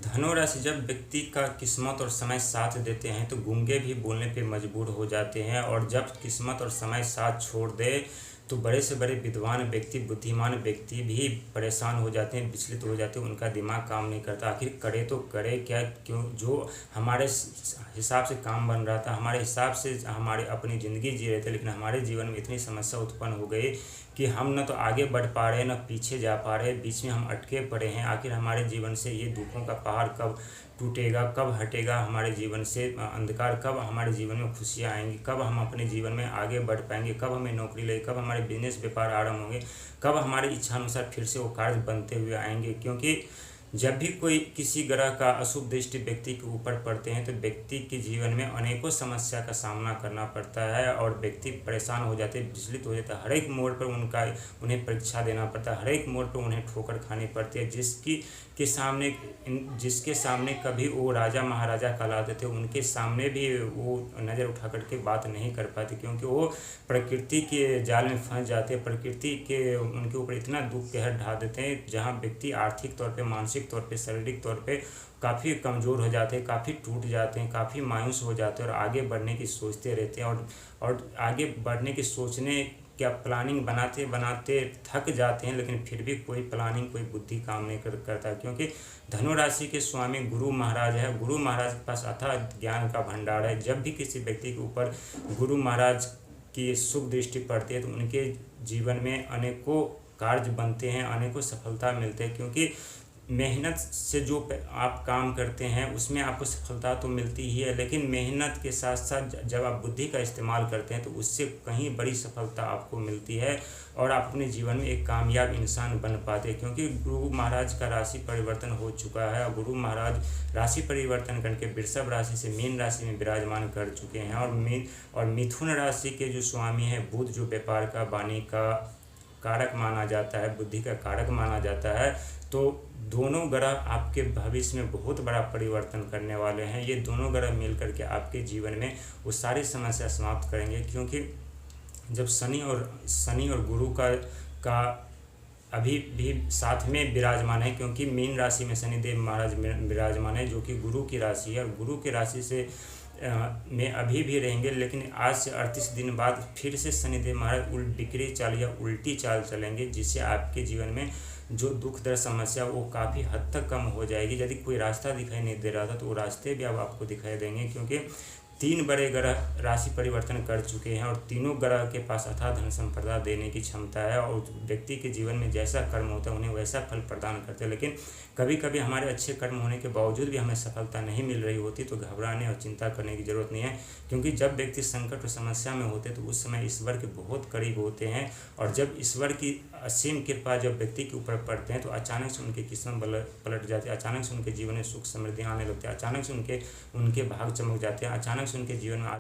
धनु राशि जब व्यक्ति का किस्मत और समय साथ देते हैं तो गूंगे भी बोलने पे मजबूर हो जाते हैं। और जब किस्मत और समय साथ छोड़ दे तो बड़े से बड़े विद्वान व्यक्ति, बुद्धिमान व्यक्ति भी परेशान हो जाते हैं, विचलित हो जाते हैं। उनका दिमाग काम नहीं करता, आखिर करे तो करे क्या, क्यों? जो हमारे हिसाब से काम बन रहा था, हमारे हिसाब से हमारे अपनी ज़िंदगी जी रहे थे, लेकिन हमारे जीवन में इतनी समस्या उत्पन्न हो गई कि हम न तो आगे बढ़ पा रहे हैं, न पीछे जा पा रहे हैं, बीच में हम अटके पड़े हैं। आखिर हमारे जीवन से ये दुखों का पहाड़ कब टूटेगा, कब हटेगा हमारे जीवन से अंधकार, कब हमारे जीवन में खुशियाँ आएंगी, कब हम अपने जीवन में आगे बढ़ पाएंगे, कब हमें नौकरी लगेगी, कब हमारे बिजनेस व्यापार आरंभ होंगे, कब हमारी इच्छा अनुसार फिर से वो कार्य बनते हुए आएंगे। क्योंकि जब भी कोई किसी ग्रह का अशुभ दृष्टि व्यक्ति के ऊपर पड़ते हैं तो व्यक्ति के जीवन में अनेकों समस्या का सामना करना पड़ता है और व्यक्ति परेशान हो जाते हैं, विचलित हो जाता है। हर एक मोड़ पर उन्हें परीक्षा देना पड़ता है, हर एक मोड़ पर उन्हें ठोकर खानी पड़ती है। जिसके सामने कभी वो राजा महाराजा कहलाते थे, उनके सामने भी वो नज़र उठा करके बात नहीं कर पाते, क्योंकि वो प्रकृति के जाल में फंस जाते हैं। प्रकृति के उनके ऊपर इतना दुख कहर ढा देते हैं जहाँ व्यक्ति आर्थिक तौर पे, मानसिक तौर पे, शारीरिक तौर पे काफ़ी कमज़ोर हो जाते हैं, काफ़ी टूट जाते हैं, काफ़ी मायूस हो जाते हैं और आगे बढ़ने की सोचते रहते हैं। और आगे बढ़ने की सोचने क्या प्लानिंग बनाते बनाते थक जाते हैं, लेकिन फिर भी कोई प्लानिंग, कोई बुद्धि काम नहीं करता। क्योंकि धनु राशि के स्वामी गुरु महाराज है। गुरु महाराज के पास अथाह ज्ञान का भंडार है। जब भी किसी व्यक्ति के ऊपर गुरु महाराज की शुभ दृष्टि पड़ती है तो उनके जीवन में अनेकों कार्य बनते हैं, अनेकों सफलता मिलते हैं। क्योंकि मेहनत से जो आप काम करते हैं उसमें आपको सफलता तो मिलती ही है, लेकिन मेहनत के साथ साथ जब आप बुद्धि का इस्तेमाल करते हैं तो उससे कहीं बड़ी सफलता आपको मिलती है और आप अपने जीवन में एक कामयाब इंसान बन पाते हैं। क्योंकि गुरु महाराज का राशि परिवर्तन हो चुका है और गुरु महाराज राशि परिवर्तन करके वृषभ राशि से मीन राशि में विराजमान कर चुके हैं। और मिथुन राशि के जो स्वामी हैं बुध, जो व्यापार का, वाणी का कारक माना जाता है, बुद्धि का कारक माना जाता है, तो दोनों ग्रह आपके भविष्य में बहुत बड़ा परिवर्तन करने वाले हैं। ये दोनों ग्रह मिल करके आपके जीवन में वो सारी समस्या समाप्त करेंगे। क्योंकि जब शनि और गुरु का अभी भी साथ में विराजमान है, क्योंकि मीन राशि में शनिदेव महाराज विराजमान है जो कि गुरु की राशि है और गुरु की राशि से में अभी भी रहेंगे, लेकिन आज से 38 दिन बाद फिर से शनिदेव महाराज विपरीत चाल या उल्टी चाल चलेंगे, जिससे आपके जीवन में जो दुख दर्द समस्या वो काफ़ी हद तक कम हो जाएगी। यदि कोई रास्ता दिखाई नहीं दे रहा था तो वो रास्ते भी अब आपको दिखाई देंगे। क्योंकि 3 बड़े ग्रह राशि परिवर्तन कर चुके हैं और तीनों ग्रह के पास अथाह धन संपदा देने की क्षमता है और व्यक्ति के जीवन में जैसा कर्म होता है उन्हें वैसा फल प्रदान करते हैं। लेकिन कभी कभी हमारे अच्छे कर्म होने के बावजूद भी हमें सफलता नहीं मिल रही होती तो घबराने और चिंता करने की ज़रूरत नहीं है। क्योंकि जब व्यक्ति संकट और समस्या में होते तो उस समय ईश्वर के बहुत करीब होते हैं और जब ईश्वर की असीम कृपा जब व्यक्ति के ऊपर पड़ते हैं तो अचानक से उनकी किस्मत पलट जाती है, अचानक से उनके जीवन में सुख समृद्धि आने लगती है, अचानक से उनके भाग चमक जाते हैं, अचानक से उनके जीवन में